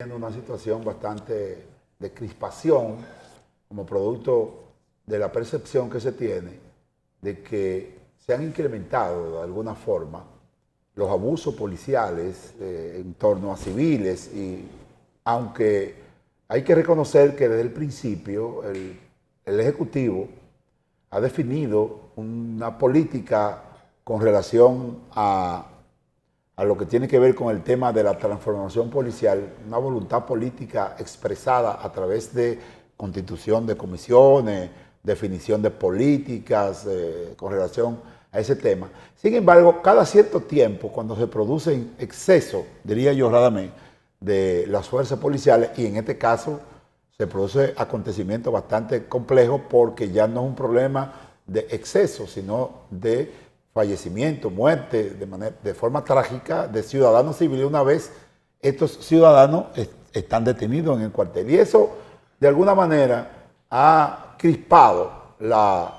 En una situación bastante de crispación como producto de la percepción que se tiene de que se han incrementado de alguna forma los abusos policiales en torno a civiles y aunque hay que reconocer que desde el principio el Ejecutivo ha definido una política con relación a lo que tiene que ver con el tema de la transformación policial, una voluntad política expresada a través de constitución de comisiones, definición de políticas con relación a ese tema. Sin embargo, cada cierto tiempo, cuando se producen excesos, diría yo radamente, de las fuerzas policiales, y en este caso se produce acontecimientos bastante complejos porque ya no es un problema de exceso, sino de fallecimiento, muerte, de forma trágica de ciudadanos civiles. Una vez estos ciudadanos están detenidos en el cuartel. Y eso, de alguna manera, ha crispado la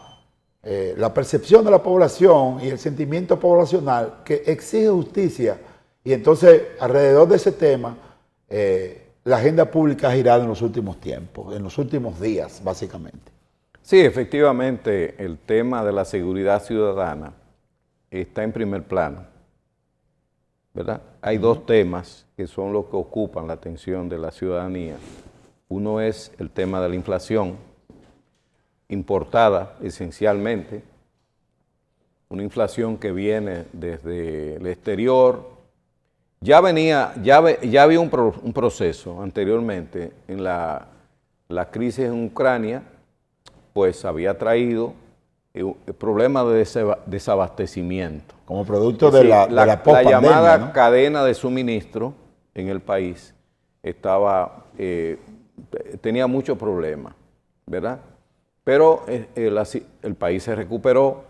percepción de la población y el sentimiento poblacional que exige justicia. Y entonces, alrededor de ese tema, la agenda pública ha girado en los últimos tiempos, en los últimos días, básicamente. Sí, efectivamente, el tema de la seguridad ciudadana está en primer plano, ¿verdad? Hay dos temas que son los que ocupan la atención de la ciudadanía. Uno es el tema de la inflación, importada esencialmente, una inflación que viene desde el exterior. Ya había un proceso anteriormente en la crisis en Ucrania, pues había traído problemas de desabastecimiento. Como producto de la pospandemia, la llamada ¿no? cadena de suministro en el país tenía muchos problemas, ¿verdad? Pero el país se recuperó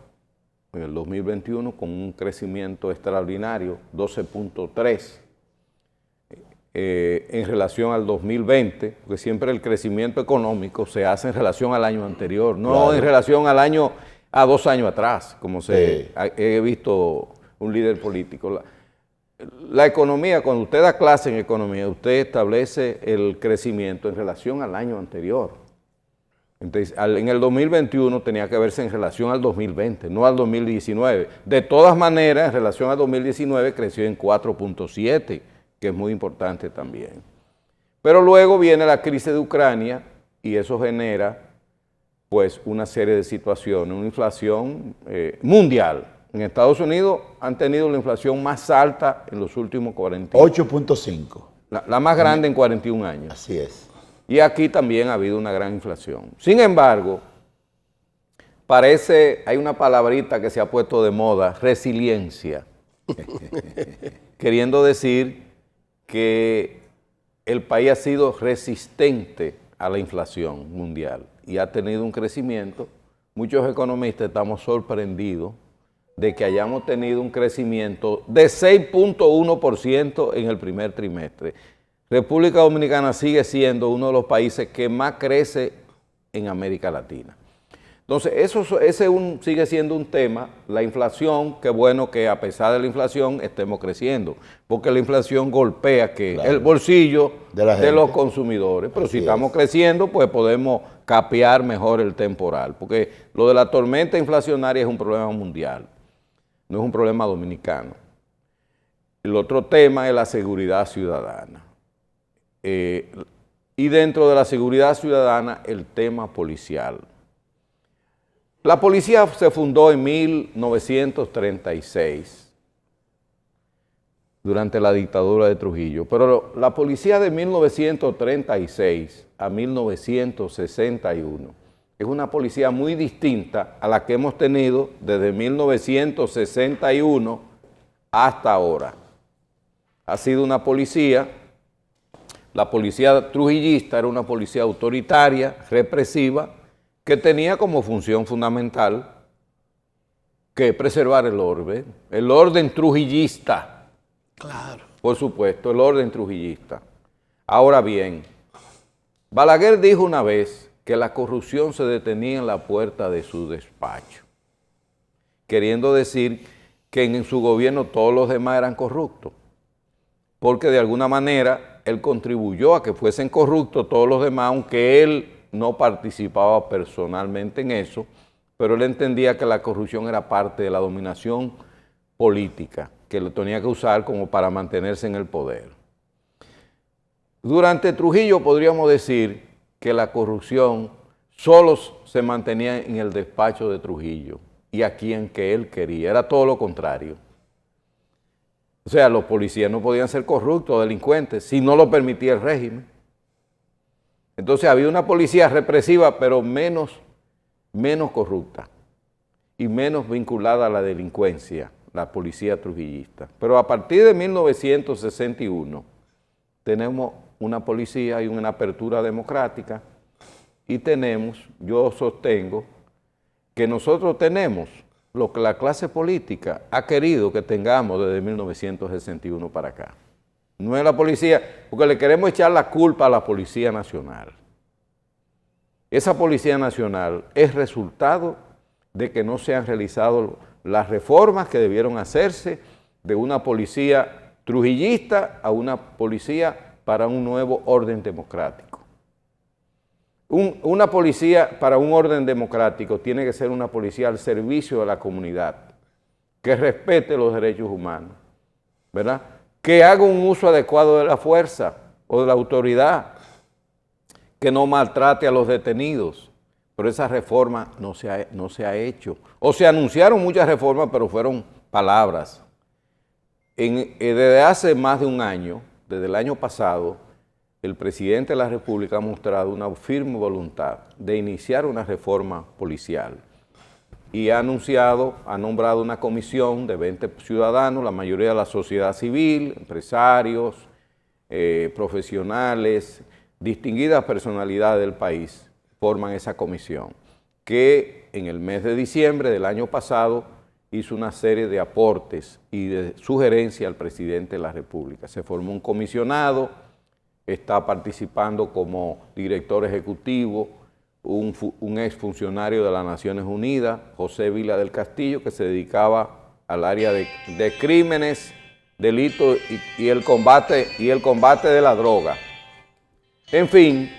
en el 2021 con un crecimiento extraordinario, 12.3%. En relación al 2020, porque siempre el crecimiento económico se hace en relación al año anterior, no claro, en relación a 2 años atrás, como he visto un líder político. La economía, cuando usted da clase en economía, usted establece el crecimiento en relación al año anterior. Entonces, en el 2021 tenía que verse en relación al 2020, no al 2019. De todas maneras, en relación al 2019 creció en 4.7%. Que es muy importante también. Pero luego viene la crisis de Ucrania y eso genera pues una serie de situaciones, una inflación mundial. En Estados Unidos han tenido la inflación más alta en los últimos 40 años. 8.5. La más grande en 41 años. Así es. Y aquí también ha habido una gran inflación. Sin embargo, hay una palabrita que se ha puesto de moda, resiliencia, queriendo decir que el país ha sido resistente a la inflación mundial y ha tenido un crecimiento. Muchos economistas estamos sorprendidos de que hayamos tenido un crecimiento de 6.1% en el primer trimestre. República Dominicana sigue siendo uno de los países que más crece en América Latina. Entonces, ese sigue siendo un tema, la inflación, qué bueno que a pesar de la inflación estemos creciendo, porque la inflación golpea el bolsillo de los consumidores, pero si estamos creciendo, pues podemos capear mejor el temporal, porque lo de la tormenta inflacionaria es un problema mundial, no es un problema dominicano. El otro tema es la seguridad ciudadana. Y dentro de la seguridad ciudadana, el tema policial. La policía se fundó en 1936, durante la dictadura de Trujillo, pero la policía de 1936 a 1961 es una policía muy distinta a la que hemos tenido desde 1961 hasta ahora. Ha sido una policía, la policía trujillista era una policía autoritaria, represiva, que tenía como función fundamental que preservar el orden trujillista. Claro. Por supuesto, el orden trujillista. Ahora bien, Balaguer dijo una vez que la corrupción se detenía en la puerta de su despacho, queriendo decir que en su gobierno todos los demás eran corruptos, porque de alguna manera él contribuyó a que fuesen corruptos todos los demás, aunque él no participaba personalmente en eso, pero él entendía que la corrupción era parte de la dominación política, que lo tenía que usar como para mantenerse en el poder. Durante Trujillo podríamos decir que la corrupción solo se mantenía en el despacho de Trujillo y a quien que él quería, era todo lo contrario. O sea, los policías no podían ser corruptos o delincuentes si no lo permitía el régimen. Entonces había una policía represiva, pero menos corrupta y menos vinculada a la delincuencia, la policía trujillista. Pero a partir de 1961 tenemos una policía y una apertura democrática y yo sostengo que nosotros tenemos lo que la clase política ha querido que tengamos desde 1961 para acá. No es la policía, porque le queremos echar la culpa a la Policía Nacional. Esa Policía Nacional es resultado de que no se han realizado las reformas que debieron hacerse de una policía trujillista a una policía para un nuevo orden democrático. Una policía para un orden democrático tiene que ser una policía al servicio de la comunidad, que respete los derechos humanos, ¿verdad? Que haga un uso adecuado de la fuerza o de la autoridad, que no maltrate a los detenidos. Pero esa reforma no se ha hecho. O se anunciaron muchas reformas, pero fueron palabras. Desde hace más de un año, desde el año pasado, el presidente de la República ha mostrado una firme voluntad de iniciar una reforma policial y ha nombrado una comisión de 20 ciudadanos, la mayoría de la sociedad civil, empresarios, profesionales, distinguidas personalidades del país forman esa comisión, que en el mes de diciembre del año pasado hizo una serie de aportes y de sugerencias al presidente de la República. Se formó un comisionado, está participando como director ejecutivo un exfuncionario de las Naciones Unidas, José Vila del Castillo, que se dedicaba al área de crímenes, delitos y el combate de la droga. En fin,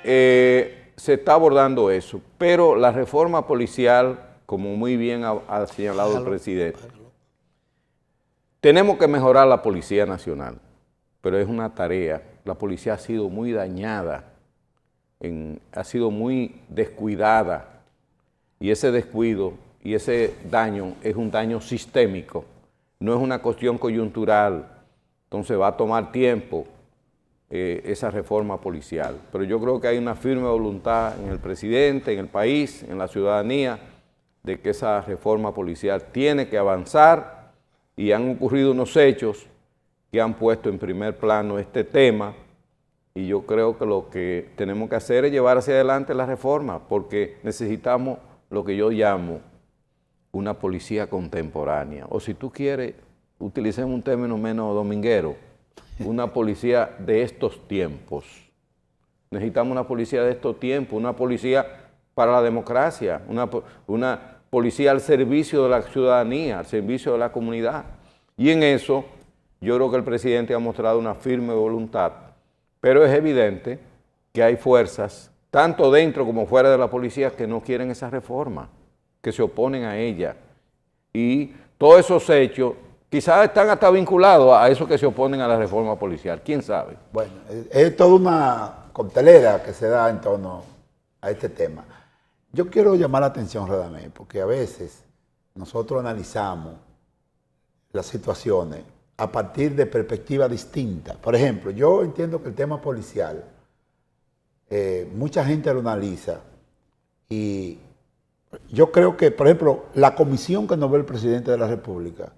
se está abordando eso, pero la reforma policial, como muy bien ha señalado el presidente, tenemos que mejorar la Policía Nacional, pero es una tarea. La policía ha sido muy dañada, ha sido muy descuidada, y ese descuido y ese daño es un daño sistémico, no es una cuestión coyuntural. Entonces va a tomar tiempo esa reforma policial, pero yo creo que hay una firme voluntad en el presidente, en el país, en la ciudadanía, de que esa reforma policial tiene que avanzar, y han ocurrido unos hechos que han puesto en primer plano este tema, y yo creo que lo que tenemos que hacer es llevar hacia adelante la reforma, porque necesitamos lo que yo llamo una policía contemporánea, o si tú quieres, utilicemos un término menos dominguero, una policía de estos tiempos. Necesitamos una policía de estos tiempos, una policía para la democracia, una policía al servicio de la ciudadanía, al servicio de la comunidad. Y en eso yo creo que el presidente ha mostrado una firme voluntad, pero es evidente que hay fuerzas, tanto dentro como fuera de la policía, que no quieren esa reforma, que se oponen a ella. Y todos esos hechos quizás están hasta vinculados a esos que se oponen a la reforma policial, quién sabe. Bueno, es toda una coctelera que se da en torno a este tema. Yo quiero llamar la atención, Radamés, porque a veces nosotros analizamos las situaciones a partir de perspectivas distintas. Por ejemplo, yo entiendo que el tema policial, mucha gente lo analiza, y yo creo que, por ejemplo, la comisión que nos ve el presidente de la República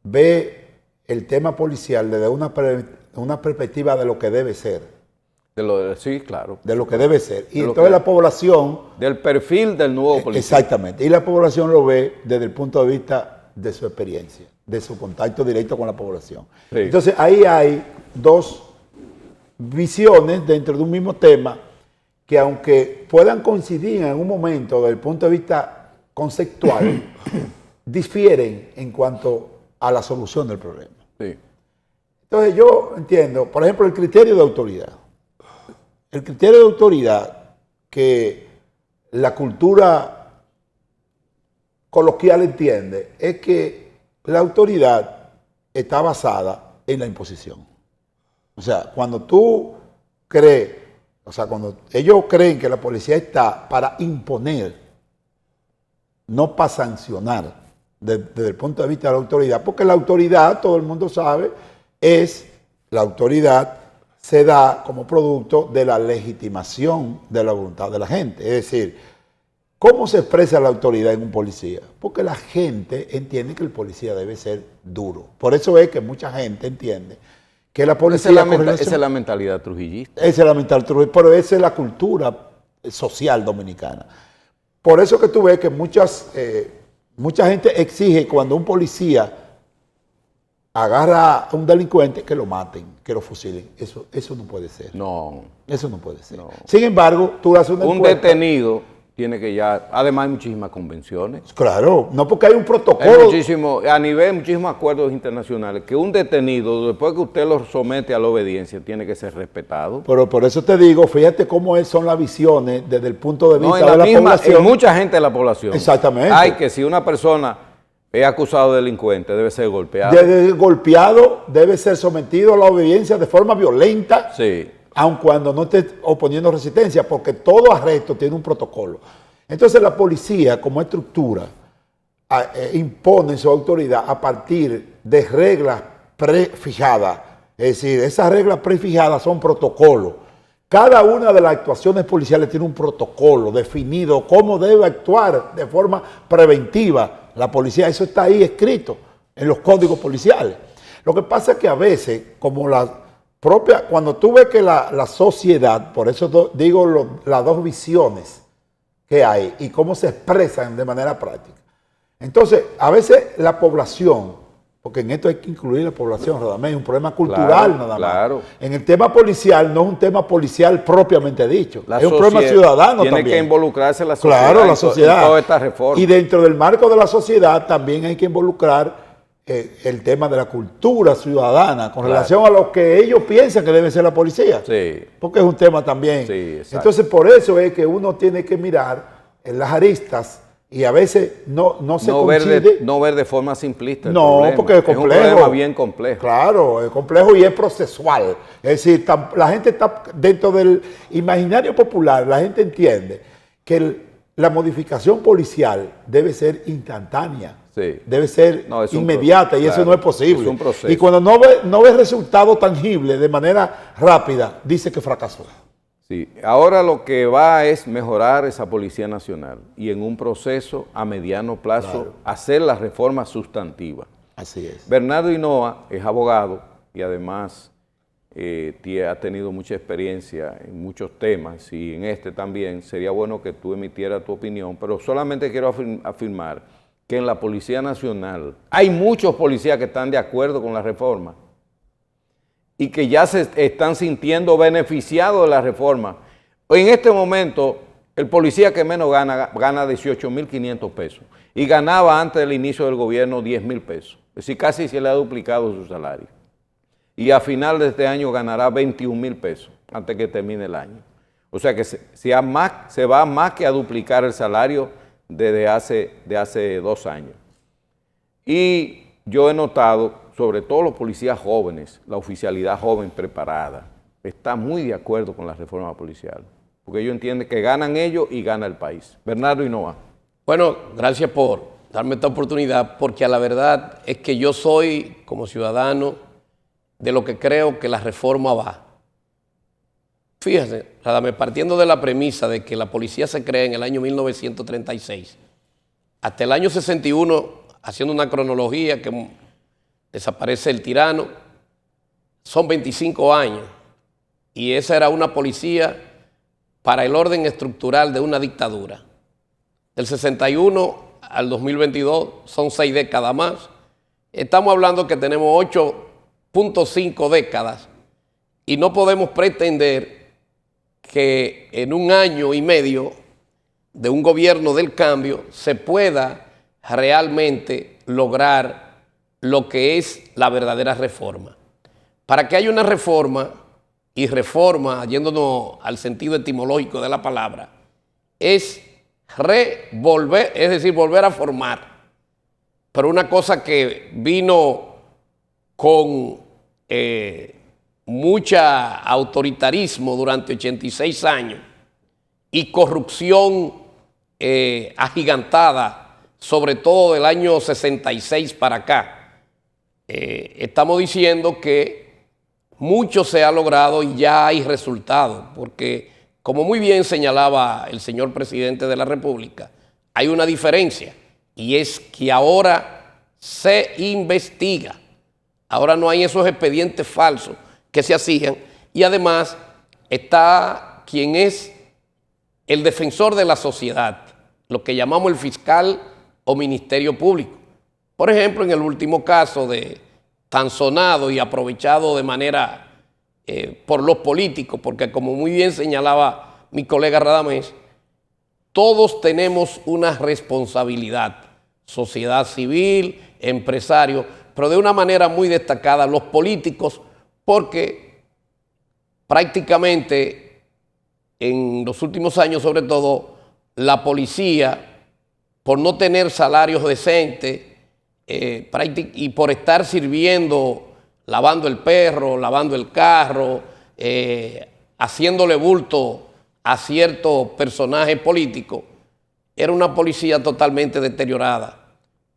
ve el tema policial desde una perspectiva de lo que debe ser. Sí, claro. De lo que debe ser. Y entonces la población... Del perfil del nuevo policía. Exactamente. Y la población lo ve desde el punto de vista de su experiencia, de su contacto directo con la población. Sí. Entonces ahí hay dos visiones dentro de un mismo tema que, aunque puedan coincidir en un momento desde el punto de vista conceptual, difieren en cuanto a la solución del problema. Sí. Entonces yo entiendo, por ejemplo, el criterio de autoridad. El criterio de autoridad que la cultura coloquial entiende es que la autoridad está basada en la imposición. O sea, cuando tú crees, o sea, cuando ellos creen que la policía está para imponer, no para sancionar desde el punto de vista de la autoridad, porque la autoridad, todo el mundo sabe, la autoridad se da como producto de la legitimación de la voluntad de la gente. Es decir, ¿cómo se expresa la autoridad en un policía? Porque la gente entiende que el policía debe ser duro. Por eso es que mucha gente entiende que la policía... Esa es la mentalidad trujillista. Esa es la mentalidad trujillista, pero esa es la cultura social dominicana. Por eso que tú ves que mucha gente exige cuando un policía agarra a un delincuente que lo maten, que lo fusilen. Eso no puede ser. No. Eso no puede ser. No. Sin embargo, tú haces una encuesta. Un detenido tiene que ya... Además hay muchísimas convenciones. Claro, no porque hay un Hay protocolo. a nivel muchísimos acuerdos internacionales que un detenido, después que usted lo somete a la obediencia, tiene que ser respetado. Pero por eso te digo, fíjate cómo son las visiones desde el punto de vista No, de la población. En mucha gente de la población. Exactamente. Hay que si una persona es acusado de delincuente, debe ser golpeado. Golpeado, debe ser sometido a la obediencia de forma violenta. Sí. Aun cuando no esté oponiendo resistencia, porque todo arresto tiene un protocolo. Entonces la policía, como estructura, impone su autoridad a partir de reglas prefijadas. Es decir, esas reglas prefijadas son protocolos. Cada una de las actuaciones policiales tiene un protocolo definido, cómo debe actuar de forma preventiva la policía. Eso está ahí escrito en los códigos policiales. Lo que pasa es que a veces, como cuando tú ves que la sociedad, por eso digo las dos visiones que hay y cómo se expresan de manera práctica. Entonces, a veces la población, porque en esto hay que incluir la población, Radamés, es un problema cultural nada más. Claro. En el tema policial no es un tema policial propiamente dicho, es un problema ciudadano tiene también. Tiene que involucrarse la sociedad. Claro, la sociedad. En toda esta reforma. Y dentro del marco de la sociedad también hay que involucrar el tema de la cultura ciudadana con relación a lo que ellos piensan que debe ser la policía. Sí. Porque es un tema también. Sí, entonces, por eso es que uno tiene que mirar en las aristas y a veces no se coincide. No ver de forma simplista el No, problema. porque es complejo. Es un problema bien complejo. Claro, es complejo y es procesual. Es decir, la gente está dentro del imaginario popular, la gente entiende que la modificación policial debe ser instantánea. Sí. Debe ser inmediata y eso no es posible. Es un proceso. Y cuando no ve resultado tangible de manera rápida, dice que fracasó. Sí, ahora lo que va es mejorar esa Policía Nacional y en un proceso a mediano plazo hacer la reforma sustantiva. Así es. Bernardo Hinoa es abogado y además ha tenido mucha experiencia en muchos temas y en este también. Sería bueno que tú emitieras tu opinión, pero solamente quiero afirmar que en la Policía Nacional hay muchos policías que están de acuerdo con la reforma y que ya se están sintiendo beneficiados de la reforma. En este momento, el policía que menos gana 18.500 pesos y ganaba antes del inicio del gobierno 10.000 pesos. Es decir, casi se le ha duplicado su salario. Y a final de este año ganará 21.000 pesos antes que termine el año. O sea que se va más que a duplicar el salario desde hace 2 años. Y yo he notado, sobre todo los policías jóvenes, la oficialidad joven preparada, está muy de acuerdo con la reforma policial, porque ellos entienden que ganan ellos y gana el país. Bernardo Hinoa. Bueno, gracias por darme esta oportunidad, porque a la verdad es que yo soy, como ciudadano, de lo que creo que la reforma va. Fíjese, Radamés, partiendo de la premisa de que la policía se crea en el año 1936, hasta el año 61, haciendo una cronología que desaparece el tirano, son 25 años, y esa era una policía para el orden estructural de una dictadura. Del 61 al 2022 son 6 décadas más. Estamos hablando que tenemos 8.5 décadas y no podemos pretender que en un año y medio de un gobierno del cambio se pueda realmente lograr lo que es la verdadera reforma. para que haya una reforma, y reforma, yéndonos al sentido etimológico de la palabra, es revolver, es decir, volver a formar. Pero una cosa que vino con mucha autoritarismo durante 86 años y corrupción agigantada, sobre todo del año 66 para acá. Estamos diciendo que mucho se ha logrado y ya hay resultados, porque como muy bien señalaba el señor presidente de la República, hay una diferencia y es que ahora se investiga. Ahora no hay esos expedientes falsos que se hacían y además está quien es el defensor de la sociedad, lo que llamamos el fiscal o ministerio público. Por ejemplo, en el último caso de tan sonado y aprovechado de manera por los políticos, porque como muy bien señalaba mi colega Radamés, todos tenemos una responsabilidad, sociedad civil, empresarios, pero de una manera muy destacada los políticos, porque prácticamente en los últimos años, sobre todo, la policía, por no tener salarios decentes y por estar sirviendo, lavando el perro, lavando el carro, haciéndole bulto a ciertos personajes políticos, era una policía totalmente deteriorada.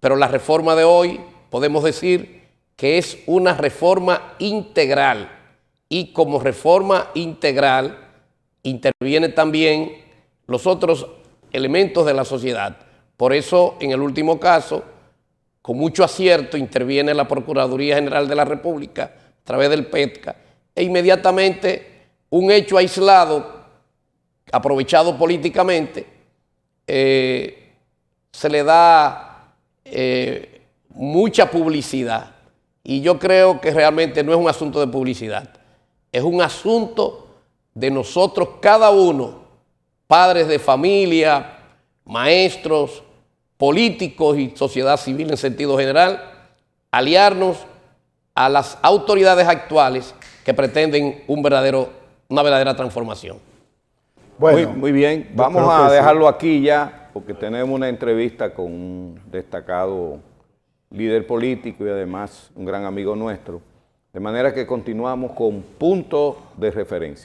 Pero la reforma de hoy podemos decir que es una reforma integral y como reforma integral interviene también los otros elementos de la sociedad. Por eso, en el último caso, con mucho acierto, interviene la Procuraduría General de la República a través del PETCA e inmediatamente un hecho aislado, aprovechado políticamente, se le da mucha publicidad. Y yo creo que realmente no es un asunto de publicidad, es un asunto de nosotros, cada uno, padres de familia, maestros, políticos y sociedad civil en sentido general, aliarnos a las autoridades actuales que pretenden una verdadera transformación. Bueno, Muy bien, yo vamos creo a que dejarlo aquí ya, porque tenemos una entrevista con un destacado líder político y además un gran amigo nuestro, de manera que continuamos con Punto de Referencia.